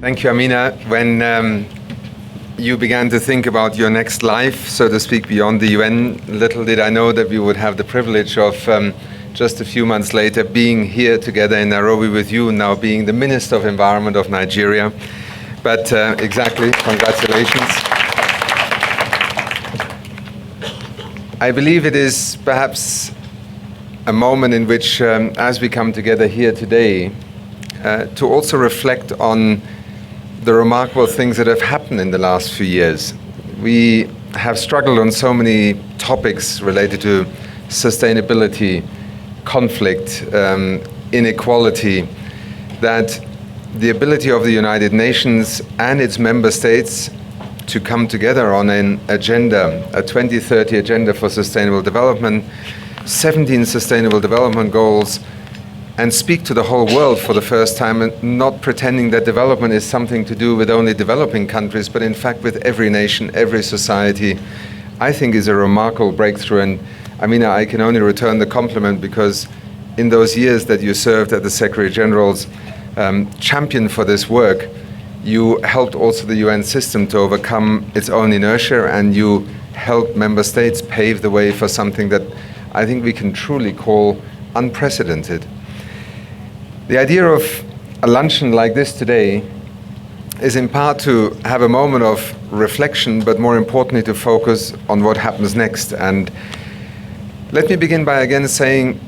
Thank you, Amina. When you began to think about your next life, so to speak, beyond the UN, little did I know that we would have the privilege of just a few months later being here together in Nairobi with you, now being the Minister of Environment of Nigeria. But exactly, congratulations. I believe it is perhaps a moment in which, as we come together here today, to also reflect on the remarkable things that have happened in the last few years. We have struggled on so many topics related to sustainability, conflict, inequality, that the ability of the United Nations and its member states to come together on an agenda, a 2030 agenda for sustainable development, 17 sustainable development goals, and speak to the whole world for the first time, and not pretending that development is something to do with only developing countries, but in fact with every nation, every society, I think is a remarkable breakthrough. And Amina, I can only return the compliment, because in those years that you served as the Secretary General's champion for this work, you helped also the UN system to overcome its own inertia, and you helped member states pave the way for something that I think we can truly call unprecedented. The idea of a luncheon like this today is in part to have a moment of reflection, but more importantly to focus on what happens next. And let me begin by again saying,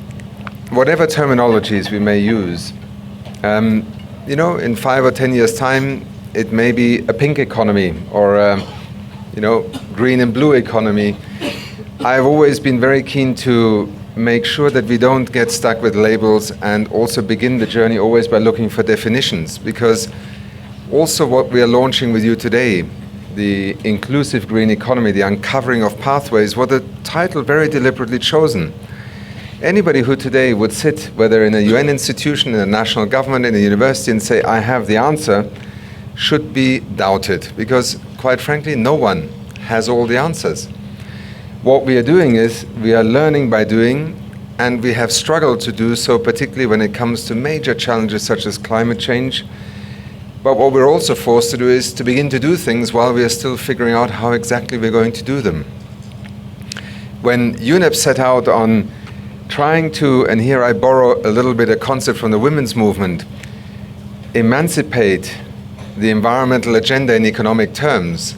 whatever terminologies we may use, in 5 or 10 years' time, it may be a pink economy or a, green and blue economy. I've always been very keen to make sure that we don't get stuck with labels, and also begin the journey always by looking for definitions, because also what we are launching with you today, the inclusive green economy, the uncovering of pathways, was a title very deliberately chosen. Anybody who today would sit, whether in a UN institution, in a national government, in a university, and say, I have the answer, should be doubted, because quite frankly, no one has all the answers. What we are doing is we are learning by doing, and we have struggled to do so, particularly when it comes to major challenges such as climate change. But what we're also forced to do is to begin to do things while we are still figuring out how exactly we're going to do them. When UNEP set out on trying to, and here I borrow a little bit a concept from the women's movement, emancipate the environmental agenda in economic terms,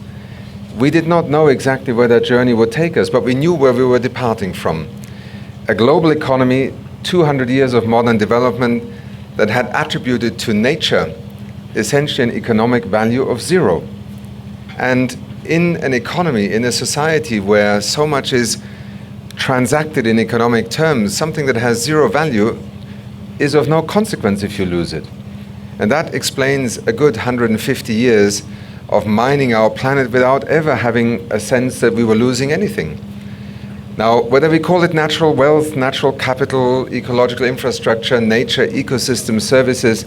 we did not know exactly where that journey would take us, but we knew where we were departing from. A global economy, 200 years of modern development that had attributed to nature essentially an economic value of zero. And in an economy, in a society where so much is transacted in economic terms, something that has zero value is of no consequence if you lose it. And that explains a good 150 years of mining our planet without ever having a sense that we were losing anything. Now, whether we call it natural wealth, natural capital, ecological infrastructure, nature, ecosystem services,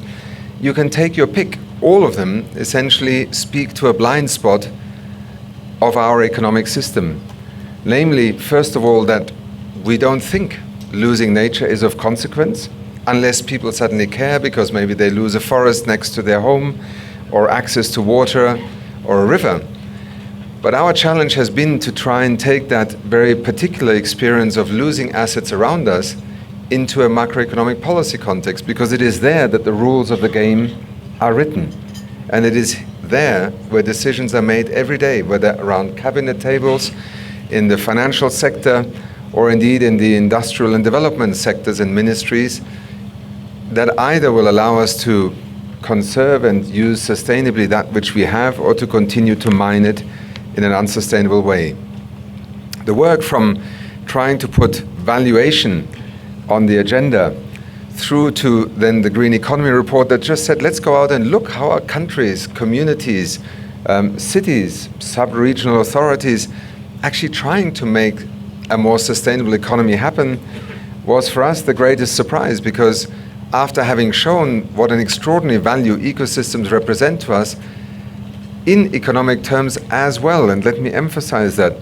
you can take your pick. All of them essentially speak to a blind spot of our economic system. Namely, first of all, that we don't think losing nature is of consequence, unless people suddenly care because maybe they lose a forest next to their home, or access to water or a river. But our challenge has been to try and take that very particular experience of losing assets around us into a macroeconomic policy context, because it is there that the rules of the game are written. And it is there where decisions are made every day, whether around cabinet tables, in the financial sector, or indeed in the industrial and development sectors and ministries, that either will allow us to conserve and use sustainably that which we have, or to continue to mine it in an unsustainable way. The work from trying to put valuation on the agenda through to then the Green Economy report that just said, let's go out and look how our countries, communities, cities, sub-regional authorities actually trying to make a more sustainable economy happen, was for us the greatest surprise, because after having shown what an extraordinary value ecosystems represent to us in economic terms as well, and let me emphasize that,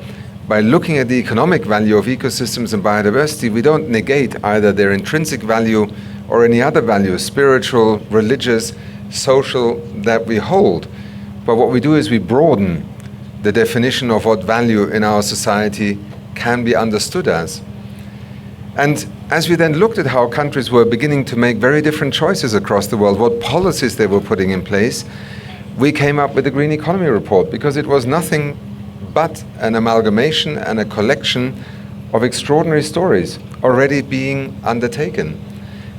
by looking at the economic value of ecosystems and biodiversity, we don't negate either their intrinsic value or any other value, spiritual, religious, social that we hold. But what we do is we broaden the definition of what value in our society can be understood as. And as we then looked at how countries were beginning to make very different choices across the world, what policies they were putting in place, we came up with the Green Economy Report, because it was nothing but an amalgamation and a collection of extraordinary stories already being undertaken.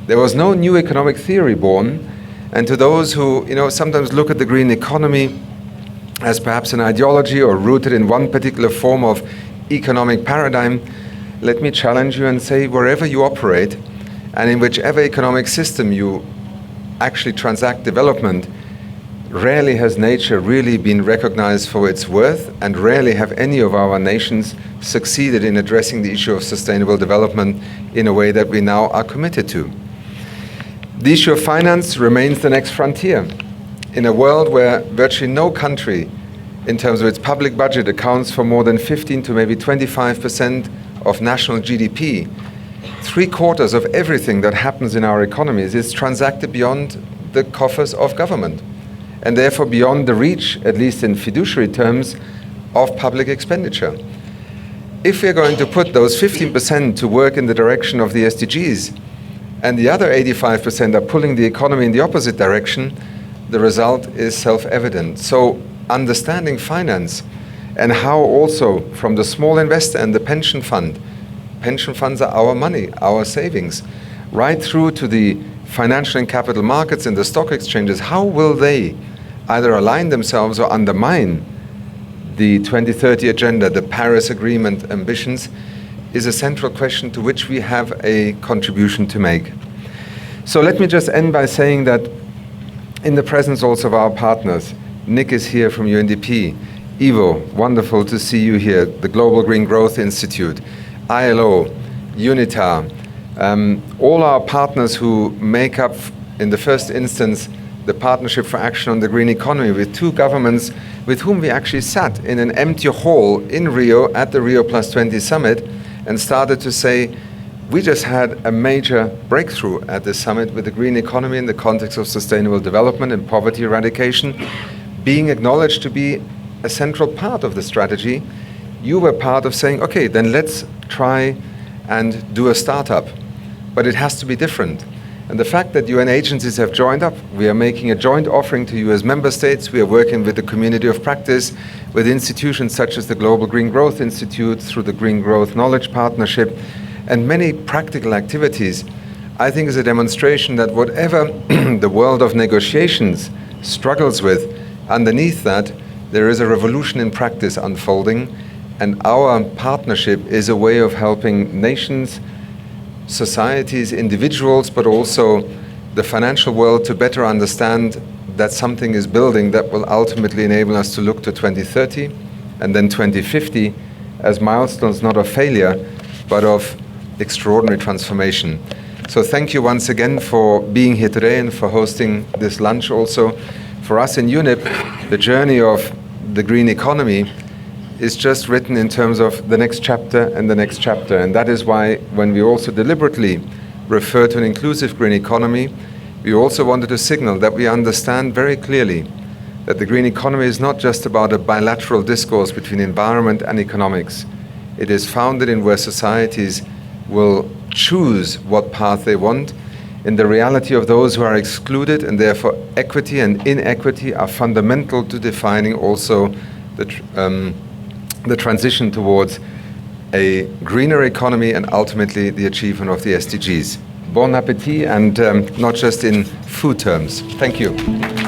There was no new economic theory born, and to those who sometimes look at the green economy as perhaps an ideology or rooted in one particular form of economic paradigm, let me challenge you and say, wherever you operate and in whichever economic system you actually transact development, rarely has nature really been recognized for its worth, and rarely have any of our nations succeeded in addressing the issue of sustainable development in a way that we now are committed to. The issue of finance remains the next frontier. In a world where virtually no country, in terms of its public budget, accounts for more than 15 to maybe 25% of national GDP, 3/4 of everything that happens in our economies is transacted beyond the coffers of government, and therefore beyond the reach, at least in fiduciary terms, of public expenditure. If we're going to put those 15% to work in the direction of the SDGs, and the other 85% are pulling the economy in the opposite direction, the result is self-evident. So understanding finance and how also from the small investor and the pension funds are our money, our savings, right through to the financial and capital markets and the stock exchanges, how will they either align themselves or undermine the 2030 agenda, the Paris Agreement ambitions, is a central question to which we have a contribution to make. So let me just end by saying that in the presence also of our partners, Nick is here from UNDP, Ivo, wonderful to see you here, the Global Green Growth Institute, ILO, UNITA, all our partners who make up, in the first instance, the Partnership for Action on the Green Economy, with two governments with whom we actually sat in an empty hall in Rio at the Rio+20 summit and started to say, we just had a major breakthrough at this summit with the green economy in the context of sustainable development and poverty eradication being acknowledged to be a central part of the strategy. You were part of saying, okay, then let's try and do a startup, but it has to be different. And the fact that UN agencies have joined up, we are making a joint offering to you as member states. We are working with the community of practice, with institutions such as the Global Green Growth Institute, through the Green Growth Knowledge Partnership, and many practical activities, I think is a demonstration that whatever the world of negotiations struggles with, underneath that, there is a revolution in practice unfolding, and our partnership is a way of helping nations, societies, individuals, but also the financial world to better understand that something is building that will ultimately enable us to look to 2030 and then 2050 as milestones not of failure, but of extraordinary transformation. So thank you once again for being here today and for hosting this lunch also. For us in UNEP, the journey of the green economy is just written in terms of the next chapter and the next chapter. And that is why when we also deliberately refer to an inclusive green economy, we also wanted to signal that we understand very clearly that the green economy is not just about a bilateral discourse between environment and economics. It is founded in where societies will choose what path they want in the reality of those who are excluded, and therefore equity and inequity are fundamental to defining also the transition towards a greener economy and ultimately the achievement of the SDGs. Bon appétit, and not just in food terms. Thank you.